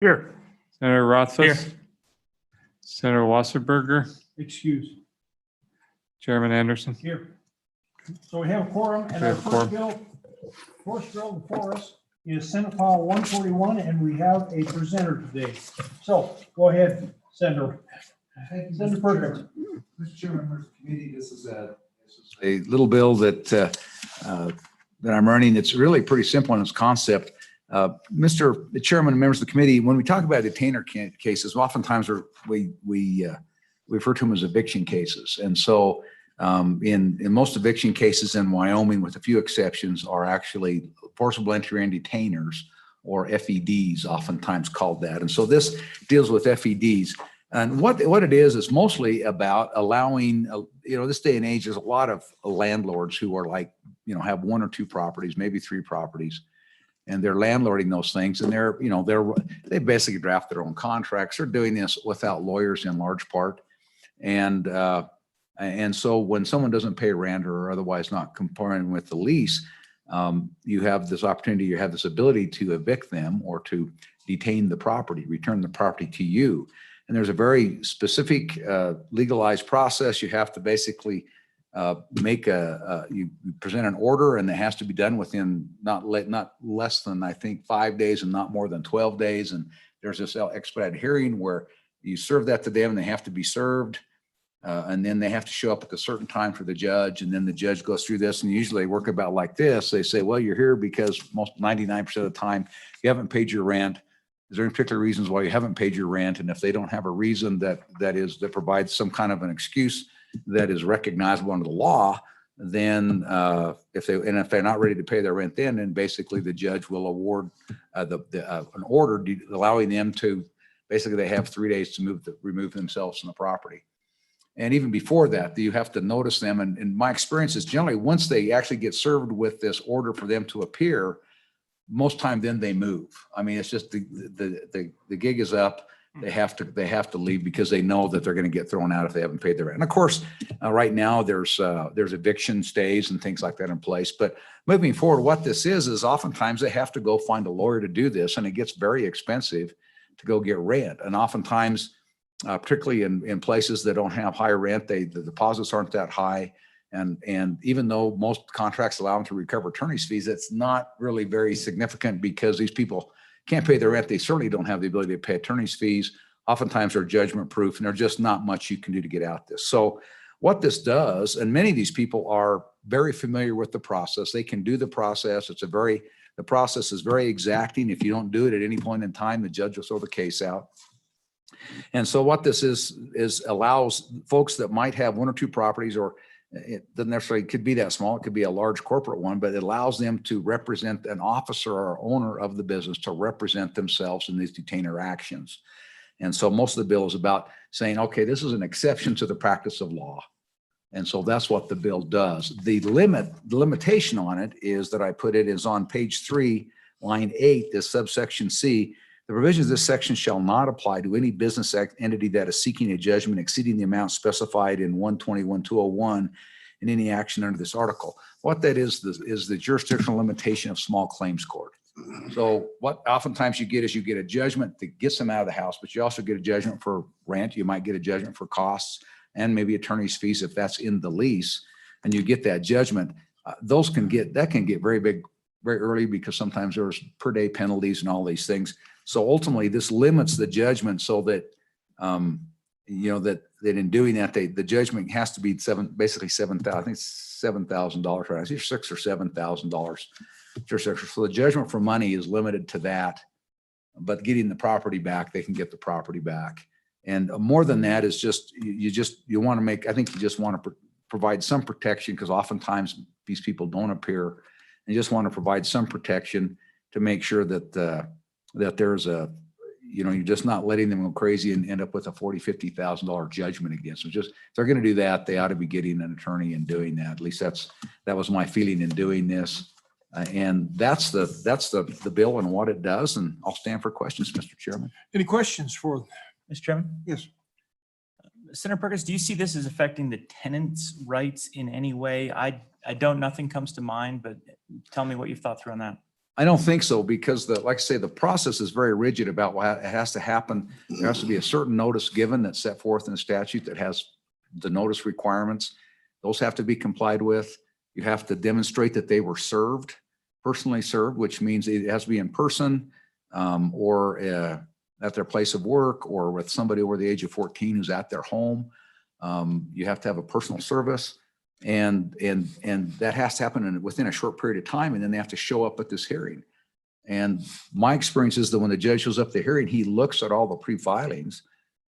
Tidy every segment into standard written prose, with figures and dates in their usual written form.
Here. Senator Rothfuss. Here. Senator Wasserberger. Excuse. Chairman Anderson. Here. So we have a quorum, and We our have a quorum. first bill before us is Senate File 141, and we have a presenter today. So go ahead, Senator. Thank you, Senator Mr. Perkins. Chairman. Mr. Chairman, members of the committee, this is a little bill that I'm running. It's really pretty simple in its concept. Mr. Chairman and members of the committee, when we talk about detainer cases, oftentimes we refer to them as eviction cases. And so in most eviction cases in Wyoming, with a few exceptions, are actually forcible entry and detainers, or FEDs, oftentimes called that. And so this deals with FEDs. And what it is mostly about allowing, this day and age, there's a lot of landlords who are like, have one or two properties, maybe three properties, and they're landlording those things. And they basically draft their own contracts. They're doing this without lawyers in large part. And so when someone doesn't pay rent or otherwise not complying with the lease, you have this opportunity, you have this ability to evict them or to detain the property, return the property to you. And there's a very specific legalized process. You have to basically you present an order, and it has to be done within not less than, I think, 5 days and not more than 12 days. And there's this expedited hearing where you serve that to them and they have to be served. And then they have to show up at a certain time for the judge. And then the judge goes through this, and usually they work about like this. They say, well, you're here because most 99% of the time you haven't paid your rent. Is there any particular reasons why you haven't paid your rent? And if they don't have a reason that provides some kind of an excuse that is recognizable under the law, then if they're not ready to pay their rent, then basically the judge will award an order allowing them to basically, they have 3 days to remove themselves from the property. And even before that, you have to notice them. And my experience is generally once they actually get served with this order for them to appear, most time then they move. I mean, it's just the gig is up. They have to leave because they know that they're going to get thrown out if they haven't paid their rent. And of course, right now there's eviction stays and things like that in place. But moving forward, what this is oftentimes they have to go find a lawyer to do this, and it gets very expensive to go get rent. And oftentimes, particularly in places that don't have high rent, the deposits aren't that high. And even though most contracts allow them to recover attorney's fees, it's not really very significant because these people can't pay their rent. They certainly don't have the ability to pay attorney's fees. Oftentimes they're judgment proof, and there's just not much you can do to get out this. So what this does, and many of these people are very familiar with the process. They can do the process. The process is very exacting. If you don't do it at any point in time, the judge will throw the case out. And so what this is allows folks that might have one or two properties, or it doesn't necessarily could be that small, it could be a large corporate one, but it allows them to represent an officer or owner of the business to represent themselves in these detainer actions. And so most of the bill is about saying, okay, this is an exception to the practice of law. And so that's what the bill does. The limitation on it is that I put it is on page 3, line 8, this subsection C. The provisions of this section shall not apply to any business entity that is seeking a judgment exceeding the amount specified in 121-201 in any action under this article. What that is the jurisdictional limitation of small claims court. So what oftentimes you get is you get a judgment that gets them out of the house, but you also get a judgment for rent. You might get a judgment for costs and maybe attorney's fees if that's in the lease, and you get that judgment. That can get very big very early because sometimes there's per day penalties and all these things. So ultimately, this limits the judgment so that that in doing that, the judgment has to be basically $7,000. I think it's $7,000, right? It's either $6,000 or $7,000. So the judgment for money is limited to that, but getting the property back, they can get the property back. And more than that is just you want to make. I think you just want to provide some protection because oftentimes these people don't appear, and you just want to provide some protection to make sure that that there's a, you're just not letting them go crazy and end up with a $40,000, $50,000 judgment against them. Just if they're going to do that, they ought to be getting an attorney and doing that. At least that was my feeling in doing this. And that's the bill and what it does. And I'll stand for questions, Mr. Chairman. Any questions for Mr. Chairman? Yes. Senator Perkins, do you see this as affecting the tenants' rights in any way? I don't, nothing comes to mind, but tell me what you've thought through on that. I don't think so, because like I say, the process is very rigid about what it has to happen. There has to be a certain notice given that's set forth in the statute that has the notice requirements. Those have to be complied with. You have to demonstrate that they were served, personally served, which means it has to be in person, or at their place of work, or with somebody over the age of 14 who's at their home. You have to have a personal service. And that has to happen within a short period of time, and then they have to show up at this hearing. And my experience is that when the judge shows up at the hearing, he looks at all the pre-filings,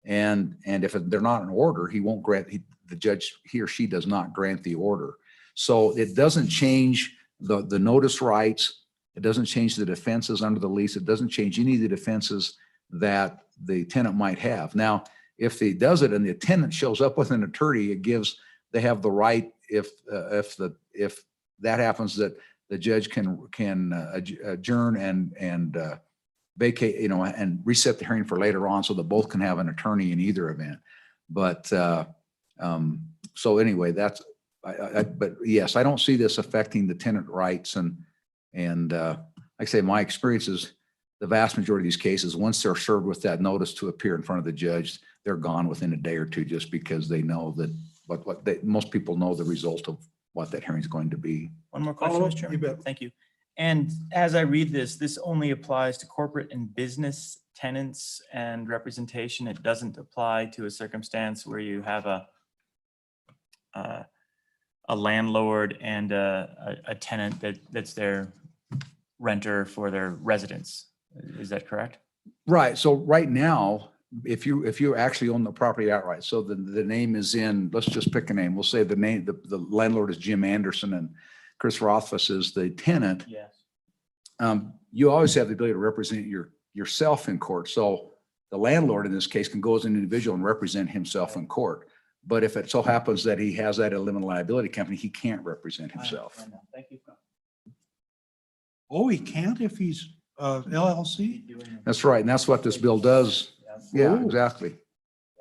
and if they're not in order, he won't grant, the judge, he or she does not grant the order. So it doesn't change the notice rights. It doesn't change the defenses under the lease. It doesn't change any of the defenses that the tenant might have. Now, if he does it and the tenant shows up with an attorney, they have the right, if that happens, that the judge can adjourn and vacate, and reset the hearing for later on, so that both can have an attorney in either event. But so anyway, but yes, I don't see this affecting the tenant rights. And like I say, my experience is the vast majority of these cases, once they're served with that notice to appear in front of the judge, they're gone within a day or two, just because they know that most people know the result of what that hearing is going to be. One more question, Mr. Chairman. You bet. Thank you. And as I read this only applies to corporate and business tenants and representation. It doesn't apply to a circumstance where you have a landlord and a tenant that's their renter for their residence. Is that correct? Right. So right now, if you actually own the property outright, so the name is in, let's just pick a name. We'll say the name, the landlord is Jim Anderson and Chris Rothfuss is the tenant. Yes. You always have the ability to represent yourself in court. So the landlord in this case can go as an individual and represent himself in court. But if it so happens that he has that limited liability company, he can't represent himself. Thank you. Oh, he can't if he's LLC? That's right. And that's what this bill does. Yeah, Oh. exactly.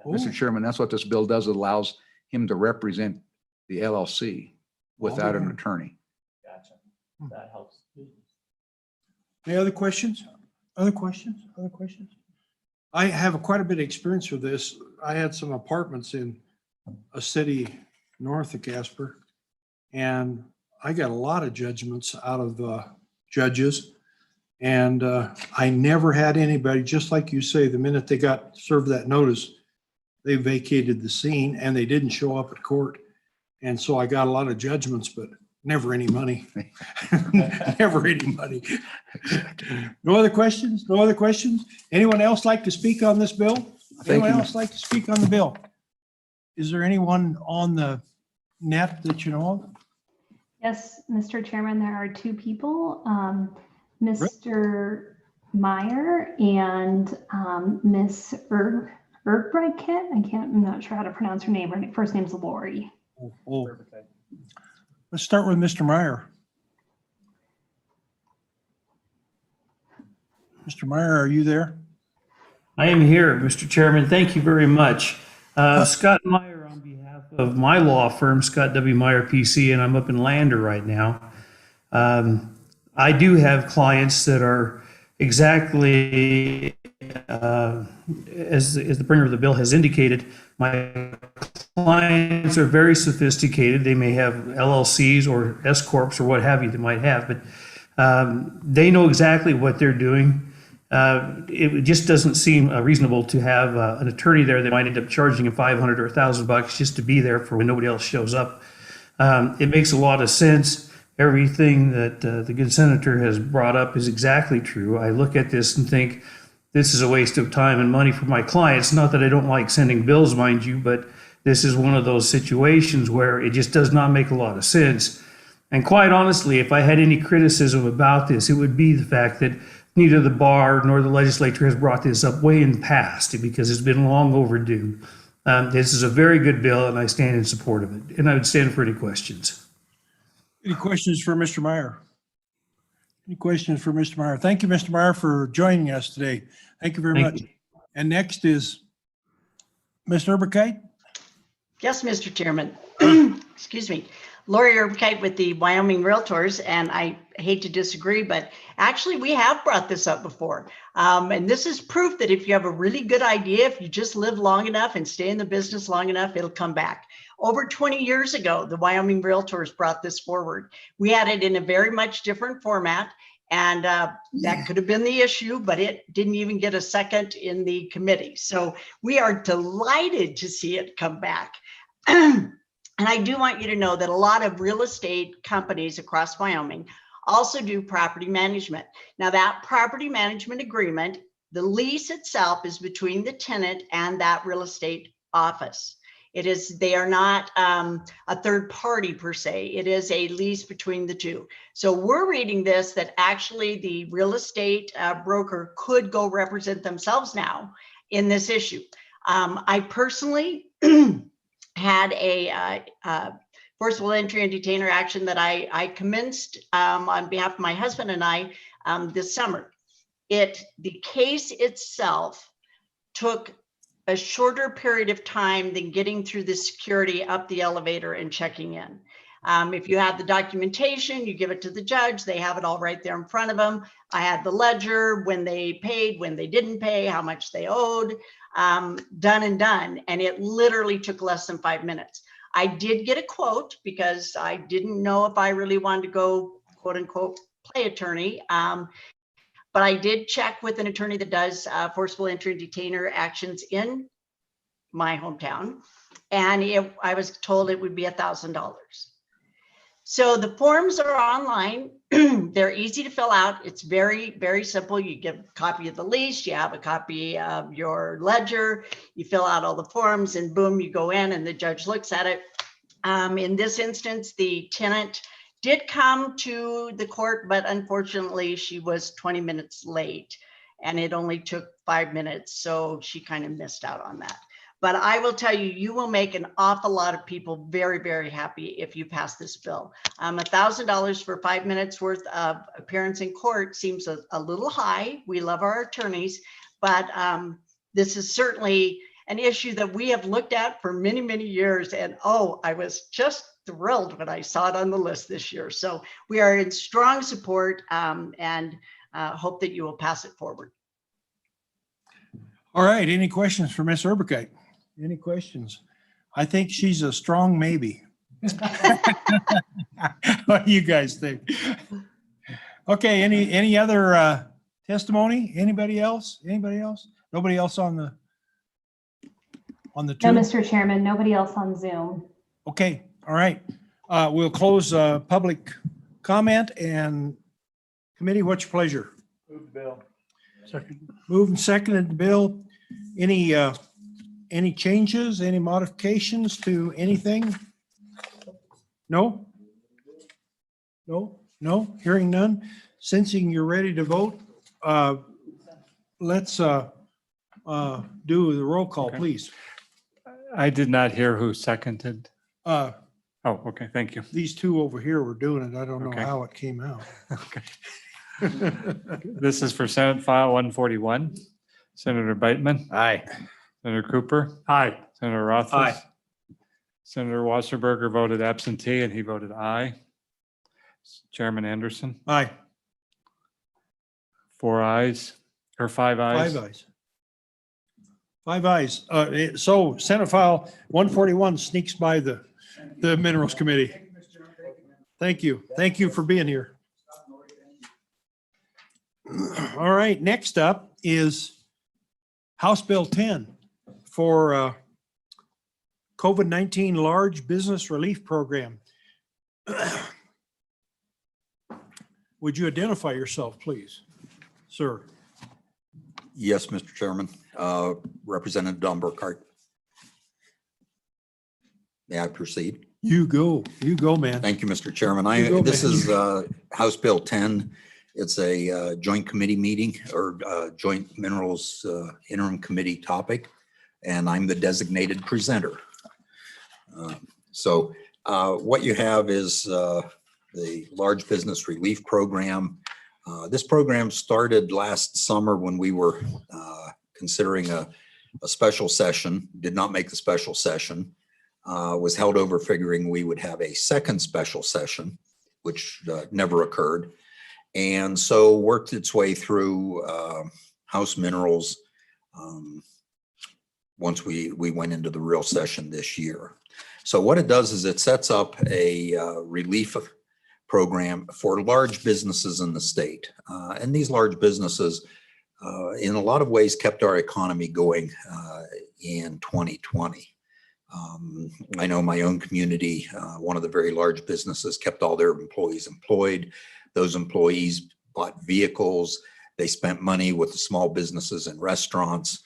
Oh. Mr. Chairman, that's what this bill does. It allows him to represent the LLC without an attorney. Gotcha. That helps. Any other questions? Other questions? Other questions? I have quite a bit of experience with this. I had some apartments in a city north of Casper, and I got a lot of judgments out of judges. And I never had anybody, just like you say, the minute they got served that notice, they vacated the scene and they didn't show up at court. And so I got a lot of judgments, but never any money. Never any money. No other questions? No other questions? Anyone else like to speak on this bill? Anyone else like to speak on the bill? Is there anyone on the net that you know of? Yes, Mr. Chairman, there are two people, Mr. Meyer and Miss Erbriket. I'm not sure how to pronounce her name. Her first name's Lori. Oh. Let's start with Mr. Meyer. Mr. Meyer, are you there? I am here, Mr. Chairman. Thank you very much. Scott Meyer on behalf of my law firm, Scott W. Meyer PC, and I'm up in Lander right now. I do have clients that are exactly as the bringer of the bill has indicated. My clients are very sophisticated. They may have LLCs or S corps or what have you they might have, but they know exactly what they're doing. It just doesn't seem reasonable to have an attorney there that might end up charging him $500 or $1,000 just to be there for when nobody else shows up. It makes a lot of sense. Everything that the good senator has brought up is exactly true. I look at this and think this is a waste of time and money for my clients. Not that I don't like sending bills, mind you, but this is one of those situations where it just does not make a lot of sense. And quite honestly, if I had any criticism about this, it would be the fact that neither the bar nor the legislature has brought this up way in the past, because it's been long overdue. This is a very good bill, and I stand in support of it. And I would stand for any questions. Any questions for Mr. Meyer? Any questions for Mr. Meyer? Thank you, Mr. Meyer, for joining us today. Thank you very much. And next is Ms. Erbriket. Yes, Mr. Chairman. excuse me, Lori Erbkite with the Wyoming Realtors, and I hate to disagree, but actually we have brought this up before. And this is proof that if you have a really good idea, if you just live long enough and stay in the business long enough, it'll come back. Over 20 years ago, the Wyoming Realtors brought this forward. We had it in a very much different format, and that could have been the issue, but it didn't even get a second in the committee. So we are delighted to see it come back. And I do want you to know that a lot of real estate companies across Wyoming also do property management. Now, that property management agreement, the lease itself is between the tenant and that real estate office. It is, they are not a third party per se. It is a lease between the two. So we're reading this that actually the real estate broker could go represent themselves now in this issue. I personally had a forcible entry and detainer action that I commenced on behalf of my husband and I this summer. The case itself took a shorter period of time than getting through the security up the elevator and checking in. If you have the documentation, you give it to the judge, they have it all right there in front of them. I had the ledger, when they paid, when they didn't pay, how much they owed, done and done. And it literally took less than 5 minutes. I did get a quote because I didn't know if I really wanted to go, quote unquote, play attorney. But I did check with an attorney that does forcible entry and detainer actions in my hometown. And I was told it would be $1,000. So the forms are online. They're easy to fill out. It's very, very simple. You get a copy of the lease, you have a copy of your ledger, you fill out all the forms, and boom, you go in and the judge looks at it. In this instance, the tenant did come to the court, but unfortunately she was 20 minutes late and it only took 5 minutes. So she kind of missed out on that. But I will tell you, you will make an awful lot of people very, very happy if you pass this bill. $1,000 for 5 minutes worth of appearance in court seems a little high. We love our attorneys, but this is certainly an issue that we have looked at for many, many years. And oh, I was just thrilled when I saw it on the list this year. So we are in strong support and hope that you will pass it forward. All right, any questions for Ms. Erbkite? Any questions? I think she's a strong maybe. What do you guys think? Okay, any other testimony? Anybody else? Anybody else? Nobody else on the No, tube? Mr. Chairman, nobody else on Zoom. Okay, all right. We'll close public comment and committee. What's your pleasure? Move the bill. Second. Moved and seconded the bill. Any changes, any modifications to anything? No? No? No? Hearing none? Sensing you're ready to vote, let's do the roll call, Okay. please. I did not hear who seconded. Uh, Oh, okay, thank you. These two over here were doing it. I don't know Okay. how it came out. Okay. This is for Senate File 141. Senator Beitman, Aye. Senator Cooper. Aye. Senator Rothfuss. Aye. Senator Wasserberger voted absentee and he voted aye. Chairman Anderson, Aye, 4 ayes, or 5 ayes. 5 ayes. 5 ayes. So Senate File 141 sneaks by the Minerals Committee. Thank you. Thank you for being here. All right, next up is House Bill 10 for COVID-19 Large Business Relief Program. Would you identify yourself, please, sir? Yes, Mr. Chairman. Representative Don Burkhart. May I proceed? You go, man. Thank you, Mr. Chairman. You go, This man. is House Bill 10. It's a joint committee meeting or joint minerals interim committee topic, and I'm the designated presenter. So what you have is the Large Business Relief Program. This program started last summer when we were considering a special session, did not make the special session. was held over figuring we would have a second special session, which never occurred. And so worked its way through House Minerals once we went into the real session this year. So what it does is it sets up a relief program for large businesses in the state. And these large businesses, in a lot of ways, kept our economy going in 2020. I know my own community, one of the very large businesses kept all their employees employed. Those employees bought vehicles. They spent money with the small businesses and restaurants.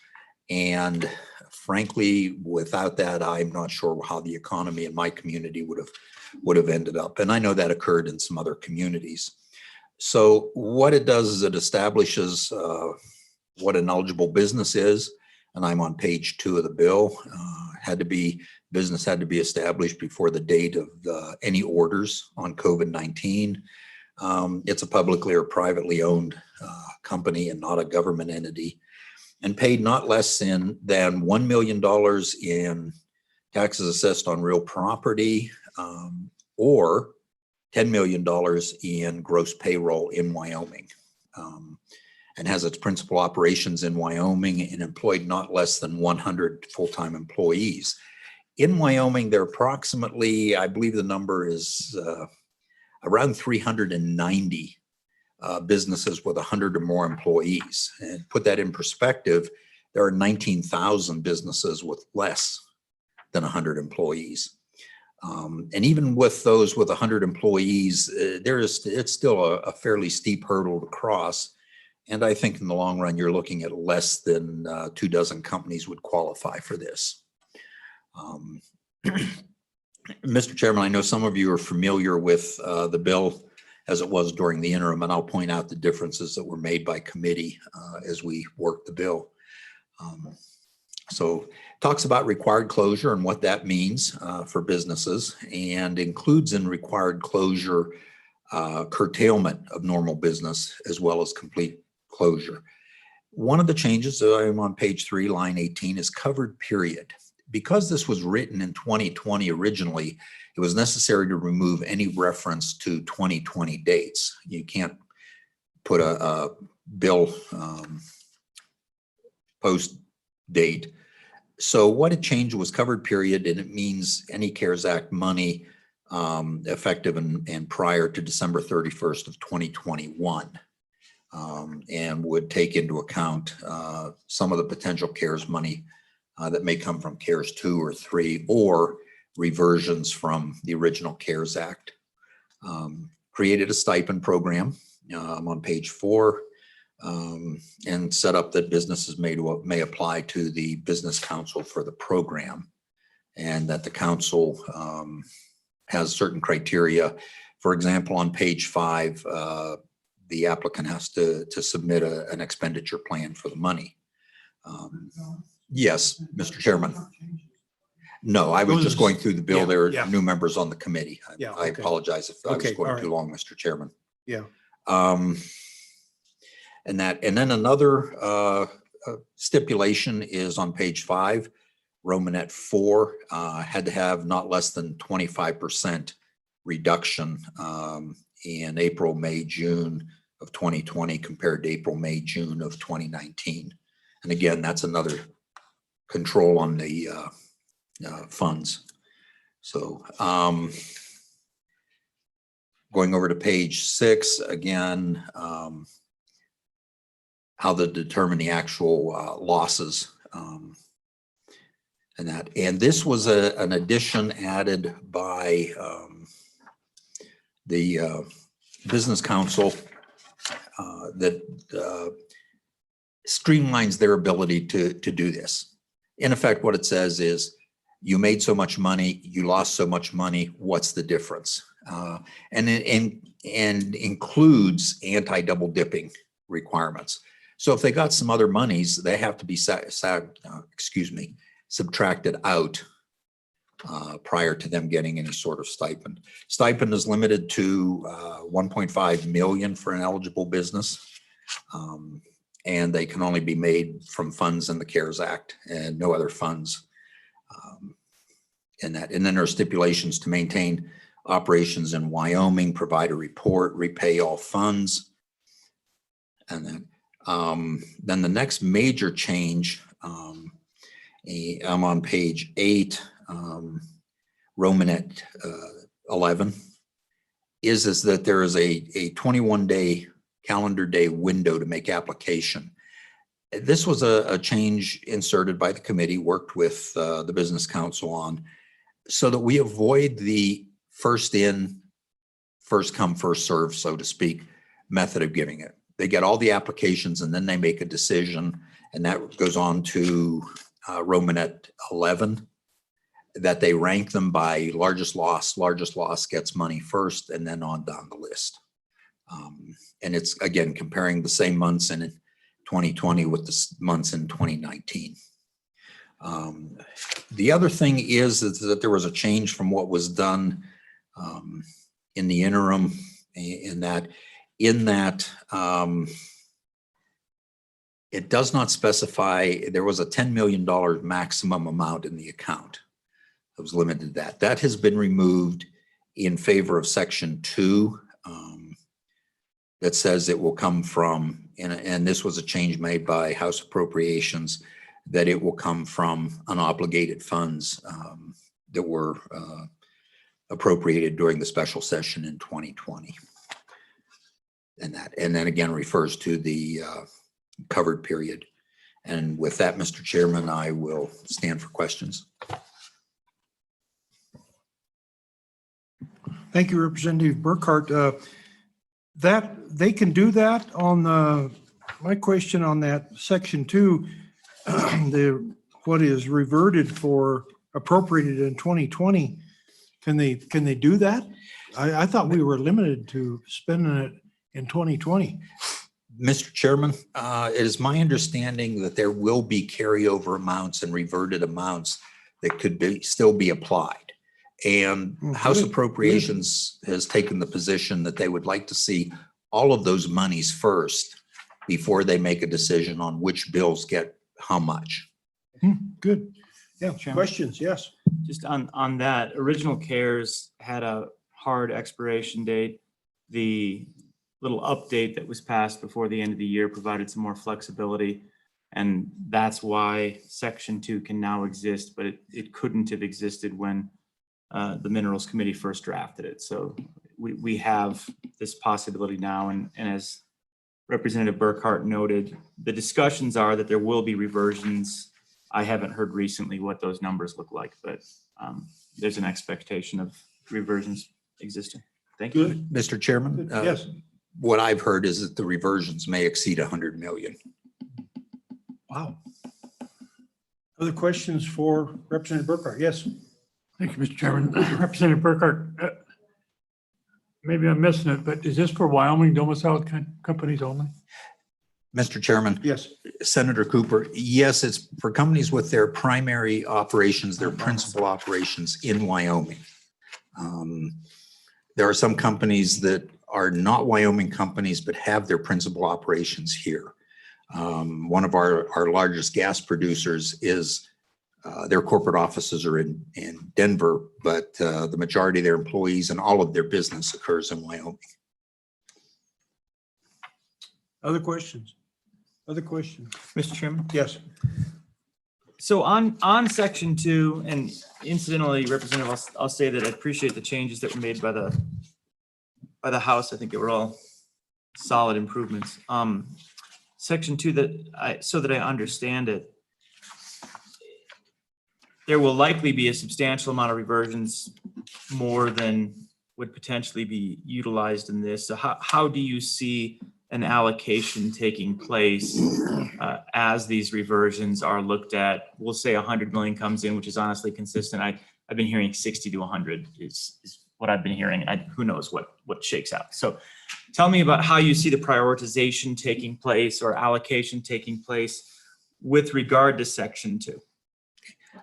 And frankly, without that, I'm not sure how the economy in my community would have ended up. And I know that occurred in some other communities. So what it does is it establishes what an eligible business is. And I'm on page 2 of the bill. Business had to be established before the date of any orders on COVID-19. It's a publicly or privately owned company and not a government entity, and paid not less than $1 million in taxes assessed on real property, or $10 million in gross payroll in Wyoming, and has its principal operations in Wyoming and employed not less than 100 full-time employees. In Wyoming, there are approximately, I believe the number is around 390 businesses with 100 or more employees. And put that in perspective, there are 19,000 businesses with less than 100 employees. And even with those with 100 employees, it's still a fairly steep hurdle to cross. And I think in the long run, you're looking at less than 24 companies would qualify for this. Mr. Chairman, I know some of you are familiar with the bill as it was during the interim, and I'll point out the differences that were made by committee as we worked the bill. So talks about required closure and what that means for businesses, and includes in required closure curtailment of normal business as well as complete closure. One of the changes that I'm on page 3, line 18, is covered period. Because this was written in 2020 originally, it was necessary to remove any reference to 2020 dates. You can't put a bill post date. So what it changed was covered period, and it means any CARES Act money effective and prior to December 31st of 2021, and would take into account some of the potential CARES money that may come from CARES 2 or 3, or reversions from the original CARES Act. Created a stipend program on page 4, and set up that businesses may apply to the business council for the program, and that the council has certain criteria. For example, on page 5, the applicant has to submit an expenditure plan for the money. Yes, Mr. Chairman. No, I was just going through the bill. Yeah, There yeah. are new members on the committee. Yeah, I okay. apologize if I was Okay, going all too long, Mr. Chairman. Yeah. And then another stipulation is on page 5, Romanet 4, had to have not less than 25% reduction in April, May, June of 2020 compared to April, May, June of 2019. And again, that's another control on the funds. So going over to page 6, again, how to determine the actual losses and that. And this was an addition added by the Business Council that streamlines their ability to do this. In effect, what it says is, you made so much money, you lost so much money, what's the difference? And includes anti-double dipping requirements. So if they got some other monies, they have to be subtracted out prior to them getting any sort of stipend. Stipend is limited to 1.5 million for an eligible business. And they can only be made from funds in the CARES Act and no other funds in that. And then there are stipulations to maintain operations in Wyoming, provide a report, repay all funds. And then the next major change, I'm on page 8, Romanet 11, is that there is a 21-day calendar day window to make application. This was a change inserted by the committee, worked with the business council on, so that we avoid the first in, first come, first serve, so to speak, method of giving it. They get all the applications and then they make a decision, and that goes on to Romanet 11, that they rank them by largest loss. Largest loss gets money first, and then on down the list. And it's, again, comparing the same months in 2020 with the months in 2019. The other thing is that there was a change from what was done in the interim, in that it does not specify. There was a $10 million maximum amount in the account. It was limited to that. That has been removed in favor of Section 2, that says it will come from, and this was a change made by House Appropriations, that it will come from unobligated funds that were appropriated during the special session in 2020. And then again refers to the covered period. And with that, Mr. Chairman, I will stand for questions. Thank you, Representative Burkhart. That they can do that on my question on that Section 2, what is reverted for appropriated in 2020. Can they do that? I thought we were limited to spending it in 2020. Mr. Chairman, it is my understanding that there will be carryover amounts and reverted amounts that could still be applied. And House Appropriations has taken the position that they would like to see all of those monies first before they make a decision on which bills get how much. Good. Yeah, Chairman. questions? Yes. Just on that, original CARES had a hard expiration date. The little update that was passed before the end of the year provided some more flexibility. And that's why Section 2 can now exist, but it couldn't have existed when the Minerals Committee first drafted it. So we have this possibility now. And as Representative Burkhart noted, the discussions are that there will be reversions. I haven't heard recently what those numbers look like, but there's an expectation of reversions existing. Thank you. Good. Mr. Chairman, Yes. what I've heard is that the reversions may exceed 100 million. Wow. Other questions for Representative Burkhart? Yes. Thank you, Mr. Chairman. Representative Burkhart, maybe I'm missing it, but is this for Wyoming domiciled companies only? Mr. Chairman, Yes. Senator Cooper, yes, it's for companies with their primary operations, their principal operations in Wyoming. There are some companies that are not Wyoming companies, but have their principal operations here. One of our largest gas producers is their corporate offices are in Denver, but the majority of their employees and all of their business occurs in Wyoming. Other questions? Other questions? Mr. Chairman. Yes. So on Section 2, and incidentally, Representative, I'll say that I appreciate the changes that were made by the House. I think they were all solid improvements. Section 2, so that I understand it, there will likely be a substantial amount of reversions, more than would potentially be utilized in this. So how do you see an allocation taking place as these reversions are looked at? We'll say 100 million comes in, which is honestly consistent. I've been hearing 60 to 100 is what I've been hearing. Who knows what shakes out. So tell me about how you see the prioritization taking place or allocation taking place with regard to Section 2.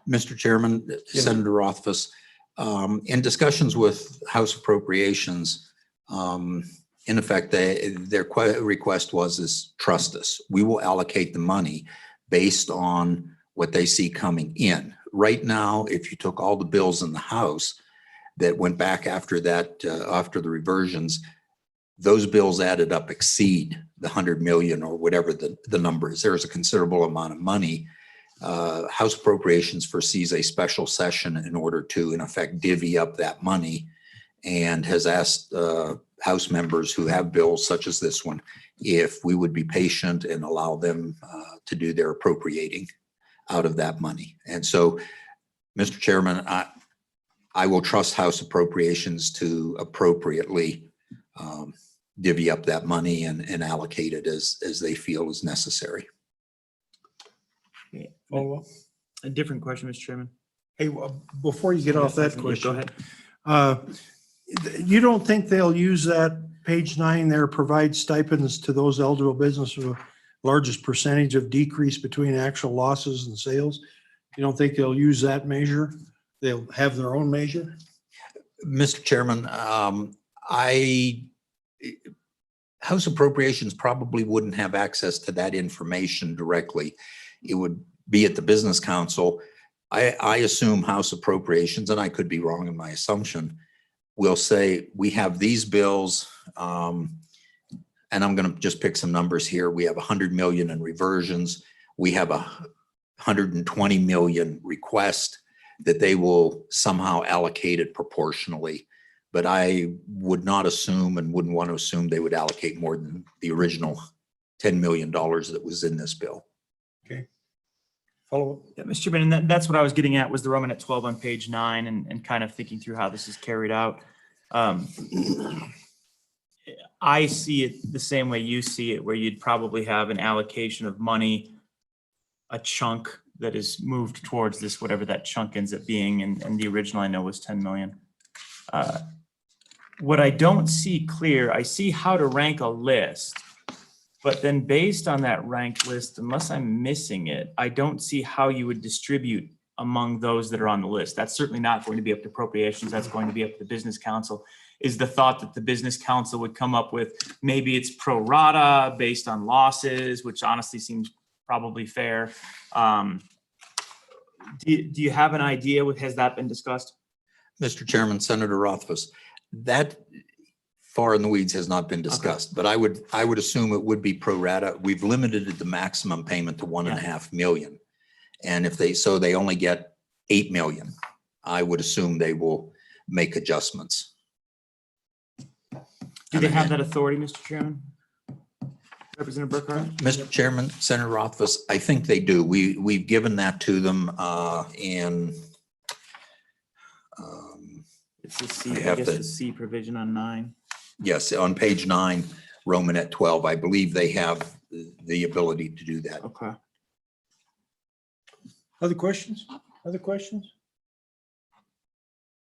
Mr. Chairman, Senator Rothfuss, in discussions with House Appropriations, in effect, their request is trust us. We will allocate the money based on what they see coming in. right now, if you took all the bills in the House that went back after that, after the reversions, those bills added up exceed the 100 million or whatever the number is. There is a considerable amount of money. House Appropriations foresees a special session in order to, in effect, divvy up that money, and has asked House members who have bills such as this one if we would be patient and allow them to do their appropriating out of that money. And so, Mr. Chairman, I will trust House Appropriations to appropriately divvy up that money and allocate it as they feel is necessary. Follow up? A different question, Mr. Chairman. Hey, before you get off that Go question. ahead. You don't think they'll use that page 9 there, provide stipends to those eligible businesses with largest percentage of decrease between actual losses and sales? You don't think they'll use that measure? They'll have their own measure? Mr. Chairman, House Appropriations probably wouldn't have access to that information directly. It would be at the Business Council. I assume House Appropriations, and I could be wrong in my assumption, will say, we have these bills, and I'm going to just pick some numbers here. We have 100 million in reversions. We have 120 million request that they will somehow allocate it proportionally. But I would not assume and wouldn't want to assume they would allocate more than the original $10 million that was in this bill. Okay. Follow up? Yeah, Mr. Chairman, and that's what I was getting at, was the Roman at 12 on page 9 and kind of thinking through how this is carried out. I see it the same way you see it, where you'd probably have an allocation of money, a chunk that is moved towards this, whatever that chunk ends up being. And the original I know was 10 million. What I don't see clear, I see how to rank a list, but then based on that ranked list, unless I'm missing it, I don't see how you would distribute among those that are on the list. That's certainly not going to be up to appropriations. That's going to be up to the Business Council. Is the thought that the Business Council would come up with, maybe it's pro rata based on losses, which honestly seems probably fair. Do you have an idea? Has that been discussed? Mr. Chairman, Senator Rothfuss, that far in the weeds has not been discussed, but I would assume it would be pro rata. We've limited the maximum payment to 1.5 million. And if they only get 8 million, I would assume they will make adjustments. Do they have that authority, Mr. Chairman? Representative Burkhart? Mr. Chairman, Senator Rothfuss, I think they do. We've given that to them in It's the C, I I have guess to- the C provision on 9. yes, on page 9, Roman at 12. I believe they have the ability to do that. Okay. Other questions? Other questions?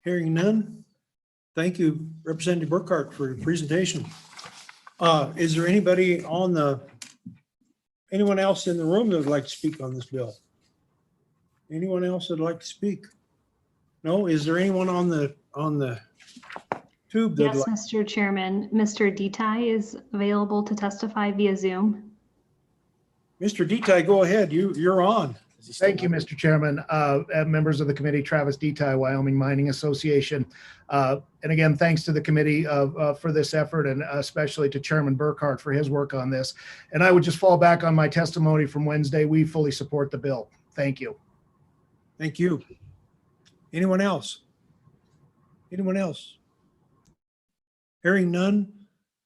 Hearing none. Thank you, Representative Burkhart, for your presentation. Is there anyone else in the room that would like to speak on this bill? Anyone else that'd like to speak? No? Is there anyone on the tube that'd Yes, like? Mr. Chairman, Mr. Detai is available to testify via Zoom. Mr. Detai, go ahead. You're on. Thank you, Mr. Chairman. Members of the committee, Travis Detai, Wyoming Mining Association. And again, thanks to the committee for this effort, and especially to Chairman Burkhart for his work on this. And I would just fall back on my testimony from Wednesday. We fully support the bill. Thank you. Thank you. Anyone else? Anyone else? Hearing none,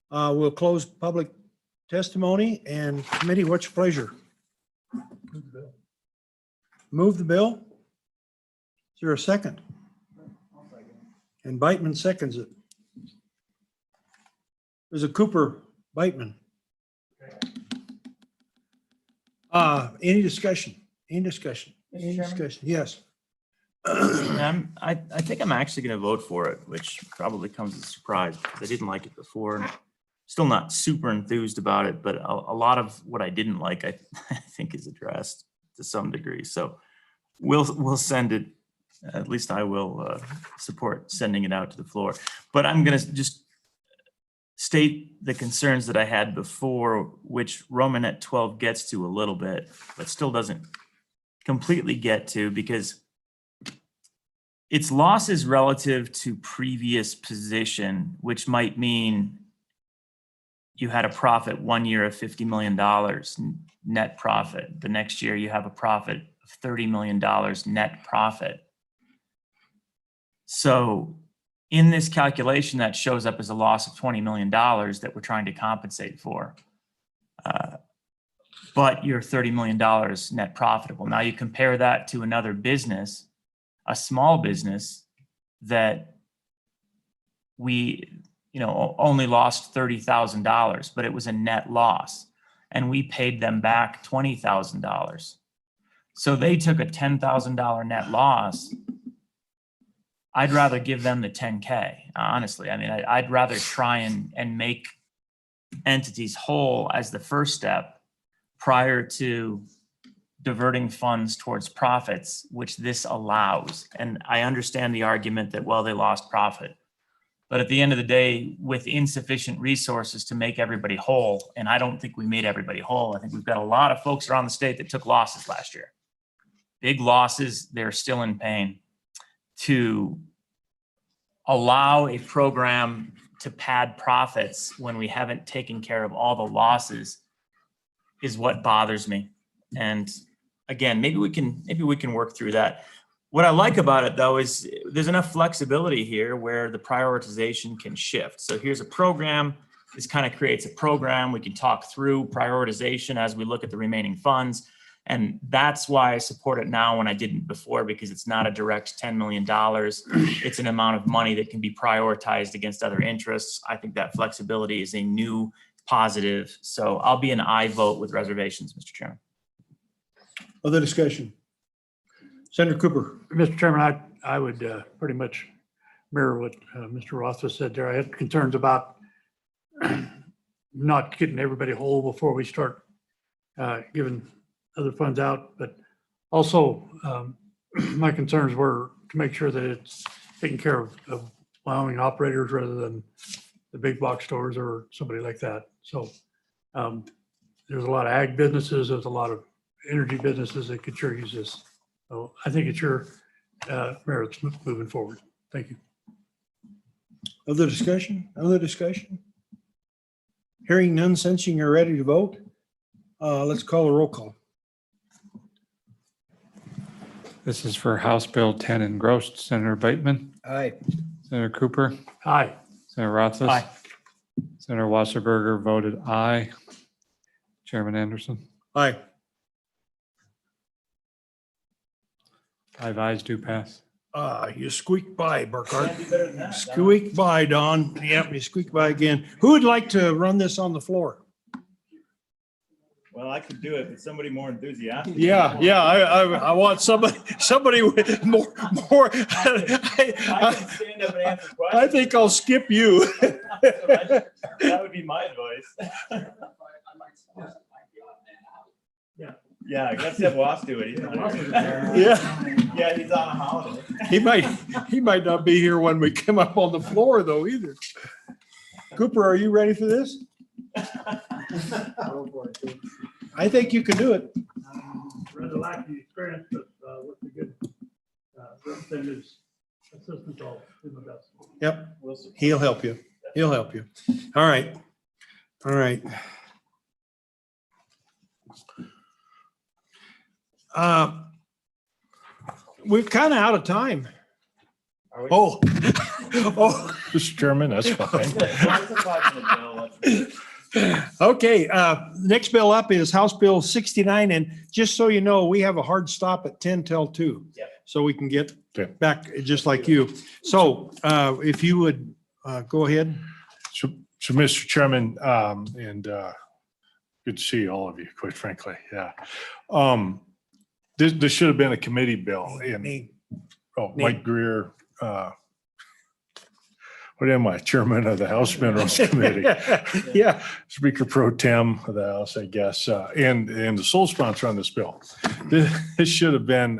we'll close public testimony. And committee, what's your pleasure? Move the bill? Is there a second? And Beitman seconds it. There's a Cooper Beitman. Any discussion? Any discussion? Any discussion? Yes. I think I'm actually going to vote for it, which probably comes as a surprise because I didn't like it before. And still not super enthused about it, but a lot of what I didn't like, I think is addressed to some degree. So we'll send it. At least I will support sending it out to the floor. But I'm going to just state the concerns that I had before, which Roman at 12 gets to a little bit, but still doesn't completely get to, because It's losses relative to previous position, which might mean you had a profit 1 year of $50 million net profit. The next year you have a profit of $30 million net profit. So in this calculation, that shows up as a loss of $20 million that we're trying to compensate for. But you're $30 million net profitable. Now you compare that to another business, a small business that we, only lost $30,000, but it was a net loss, and we paid them back $20,000. So they took a $10,000 net loss. I'd rather give them the 10K, honestly. I mean, I'd rather try and make entities whole as the first step prior to diverting funds towards profits, which this allows. And I understand the argument that, well, they lost profit. But at the end of the day, with insufficient resources to make everybody whole, and I don't think we made everybody whole. I think we've got a lot of folks around the state that took losses last year. Big losses, they're still in pain. To allow a program to pad profits when we haven't taken care of all the losses is what bothers me. And again, maybe we can work through that. What I like about it, though, is there's enough flexibility here where the prioritization can shift. So here's a program. This kind of creates a program. We can talk through prioritization as we look at the remaining funds. And that's why I support it now when I didn't before, because it's not a direct $10 million. It's an amount of money that can be prioritized against other interests. I think that flexibility is a new positive. So I'll be an aye vote with reservations, Mr. Chairman. Other discussion? Senator Cooper. Mr. Chairman, I would pretty much mirror what Mr. Roth just said there. I had concerns about not getting everybody whole before we start giving other funds out. But also, my concerns were to make sure that it's taking care of Wyoming operators rather than the big box stores or somebody like that. So there's a lot of ag businesses. There's a lot of energy businesses that could sure use this. So I think it sure merits moving forward. Thank you. Other discussion? Other discussion? Hearing none, sensing you're ready to vote, let's call a roll call. This is for House Bill 10 engrossed. Senator Bateman, Aye. Senator Cooper, Aye. Senator Rothfuss. Aye. Senator Wasserberger voted aye. Chairman Anderson. Aye. 5 ayes do pass. You squeaked by, Burkhart. Squeaked by, Don. Yep, you squeaked by again. Who would like to run this on the floor? Well, I could do it, but somebody more enthusiastic. Yeah, I want somebody with more. I can stand up and answer questions. I think I'll skip you. That would be my advice. Yeah, I guess have Was do it. He's not here. Yeah, he's on a holiday. He might not be here when we come up on the floor though either. Cooper, are you ready for this? I think you can do it. Rather lack the experience, but with the good representatives, assistants, I'll do my best. Yep, he'll help you. He'll help you. All right. All right. We're kind of out of time. Oh. Mr. Chairman, that's fine. Okay, next bill up is House Bill 69, and just so you know, we have a hard stop at 10 till 2. Yeah. So we can get Okay. back just like you. So if you would go ahead. So Mr. Chairman, and good to see all of you, quite frankly. Yeah. This should have been a committee bill. Mike Greer, what am I, Chairman of the House Minerals Committee? Yeah. Speaker Pro Tem of the House, I guess, and the sole sponsor on this bill. This should have been,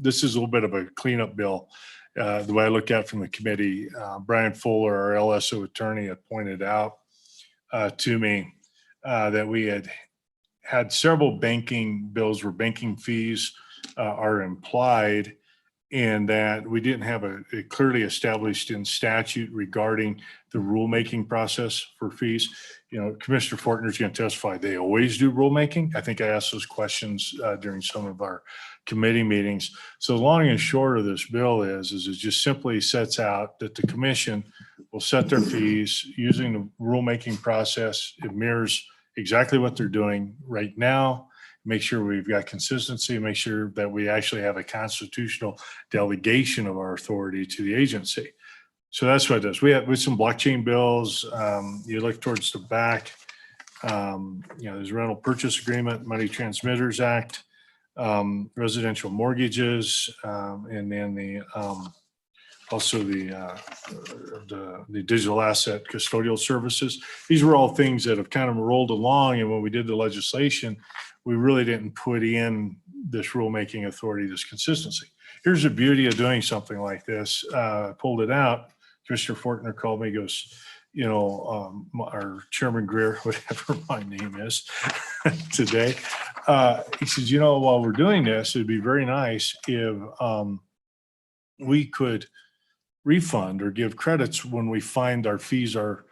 this is a little bit of a cleanup bill. The way I look at it from the committee, Brian Fuller, our LSO attorney, had pointed out to me that we had several banking bills where banking fees are implied and that we didn't have a clearly established in statute regarding the rulemaking process for fees. You know, Commissioner Fortner's going to testify. They always do rulemaking. I think I asked those questions during some of our committee meetings. So long and short of this bill is it just simply sets out that the commission will set their fees using the rulemaking process. It mirrors exactly what they're doing right now. Make sure we've got consistency, make sure that we actually have a constitutional delegation of our authority to the agency. So that's what it does. We have with some blockchain bills. You look towards the back. You know, there's rental purchase agreement, Money Transmitters Act, residential mortgages, and then the also the digital asset custodial services. These were all things that have kind of rolled along, and when we did the legislation, we really didn't put in this rulemaking authority, this consistency. Here's the beauty of doing something like this. I pulled it out. Commissioner Fortner called me, goes, you know, our Chairman Greer, whatever my name is today, he says, you know, while we're doing this, it'd be very nice if we could refund or give credits when we find our fees are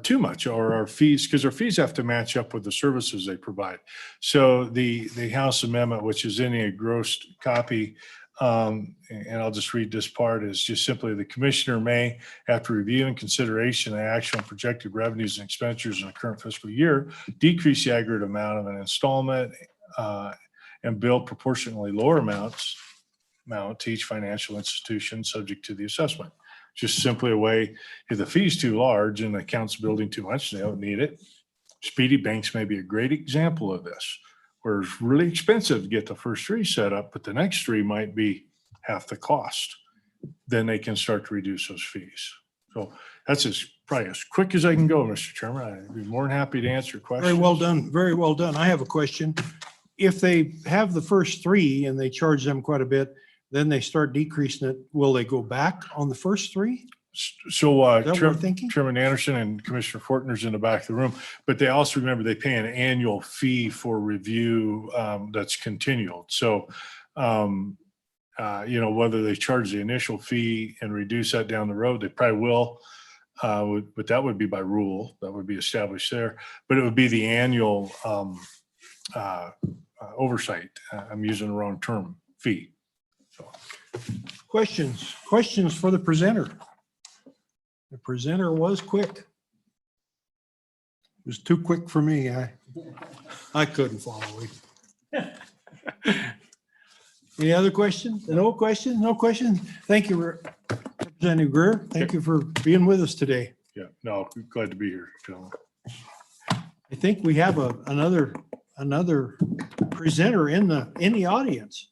too much, or our fees, because our fees have to match up with the services they provide. So the House amendment, which is in a grossed copy, and I'll just read this part, is just simply the commissioner may, after review and consideration of actual and projected revenues and expenditures in the current fiscal year, decrease the aggregate amount of an installment and bill proportionally lower amount to each financial institution subject to the assessment. Just simply a way, if the fee's too large and the account's building too much, they don't need it. Speedy Banks may be a great example of this, where it's really expensive to get the first 3 set up, but the next 3 might be half the cost. Then they can start to reduce those fees. So that's probably as quick as I can go, Mr. Chairman. I'd be more than happy to answer questions. Very well done. Very well done. I have a question. If they have the first 3 and they charge them quite a bit, then they start decreasing it, will they go back on the first 3? So Is that what we're thinking? Chairman Anderson and Commissioner Fortner's in the back of the room, but they also, remember, they pay an annual fee for review that's continual. So, you know, whether they charge the initial fee and reduce that down the road, they probably will, but that would be by rule. That would be established there. But it would be the annual oversight. I'm using the wrong term, fee. So. Questions for the presenter? The presenter was quick. It was too quick for me. I couldn't follow it. Any other questions? No questions? No questions? Thank you, Representative Greer. Thank you for being with us today. Yeah, no, glad to be here, gentlemen. I think we have another presenter in the audience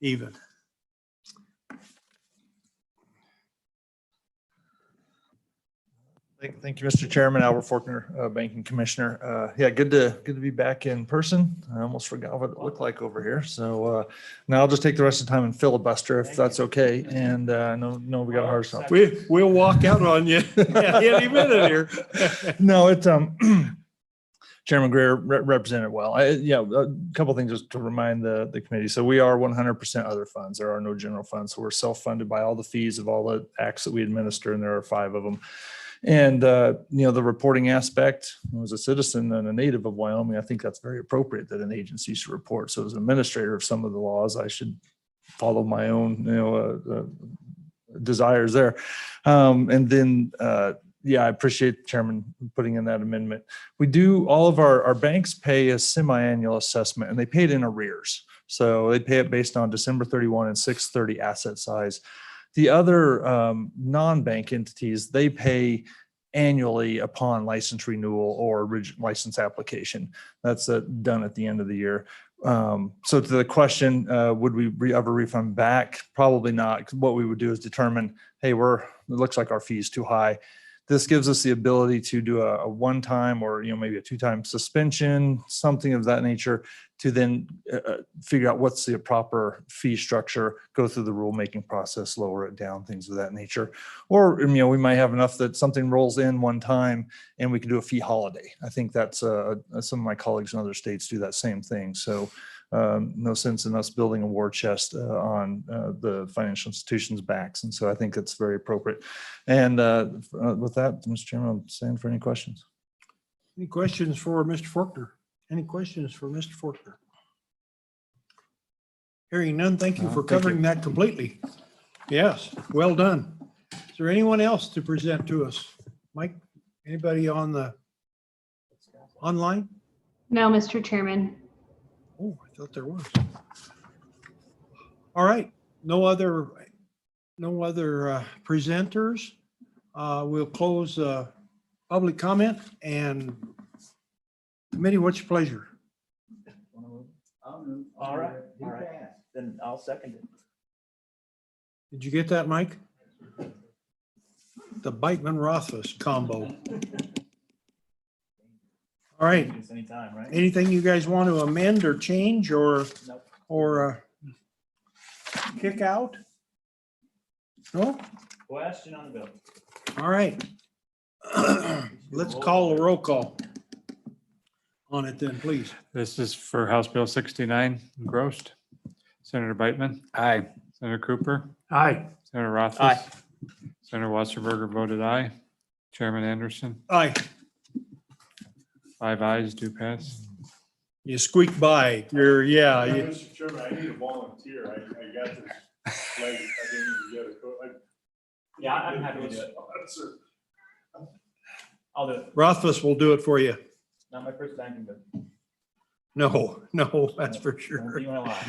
even. Thank you, Mr. Chairman. Albert Faulkner, Banking Commissioner. Yeah, good to be back in person. I almost forgot what it looked like over here. So now I'll just take the rest of the time and filibuster if that's okay. And no, we got a hard stop. We'll walk out on you any minute here. No, it's Chairman Greer represented well. A couple of things just to remind the committee. So we are 100% other funds. There are no general funds. So we're self-funded by all the fees of all the acts that we administer, and there are 5 of them. And, the reporting aspect, as a citizen and a native of Wyoming, I think that's very appropriate that an agency should report. So as an administrator of some of the laws, I should follow my own, desires there. And then, I appreciate the chairman putting in that amendment. We do, all of our banks pay a semi-annual assessment, and they pay it in arrears. So they pay it based on December 31 and 6/30 asset size. The other non-bank entities, they pay annually upon license renewal or license application. That's done at the end of the year. So to the question, would we ever refund back? Probably not. What we would do is determine, hey, it looks like our fee is too high. This gives us the ability to do a one-time or maybe a 2-time suspension, something of that nature, to then figure out what's the proper fee structure, go through the rulemaking process, lower it down, things of that nature. Or we might have enough that something rolls in one time and we can do a fee holiday. I think that's some of my colleagues in other states do that same thing. So no sense in us building a war chest on the financial institutions' backs. And so I think it's very appropriate. And with that, Mr. Chairman, I'll stand for any questions. Any questions for Mr. Faulkner? Any questions for Mr. Faulkner? Hearing none, thank you No, for thank you. covering that completely. Yes, well done. Is there anyone else to present to us? Mike, anybody on the online? No, Mr. Chairman. Oh, I thought there was. All right, no other presenters. We'll close public comment and committee, what's your pleasure? All right, then I'll second it. Did you get that, Mike? The Beitman-Rothfuss combo. All right, Anytime, right? anything you guys want to amend or change or Nope. kick out? No? Question on the bill. All right. Let's call a roll call on it then, please. This is for House Bill 69, engrossed. Senator Beitman, Aye. Senator Cooper, Aye. Senator Rothfuss. Aye. Senator Wasserberger voted aye. Chairman Anderson, Aye, 5 ayes, do pass. you squeaked by. Yeah. Mr. Chairman, I need a volunteer. I got this. I didn't even get a. Yeah, I'm happy to do it. I'll do it. Rothfuss will do it for you. Not my first banking, but. No, that's for sure. You wanna lie.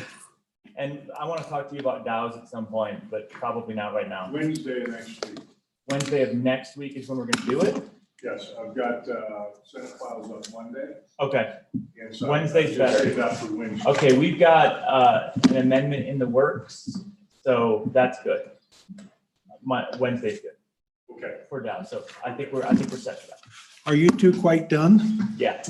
And I want to talk to you about DAOs at some point, but probably not right now. Wednesday next week. Wednesday of next week is when we're gonna do it? Yes, I've got Senate files on Monday. Okay, And so Wednesday's I'll just better. save that for Wednesday. okay, we've got an amendment in the works, so that's good. Wednesday's good Okay. for DAO, so I think we're set for that. Are you two quite done? Yeah.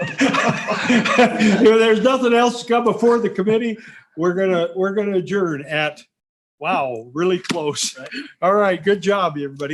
If there's nothing else to come before the committee, we're gonna adjourn at, wow, really close. All right, good job, everybody.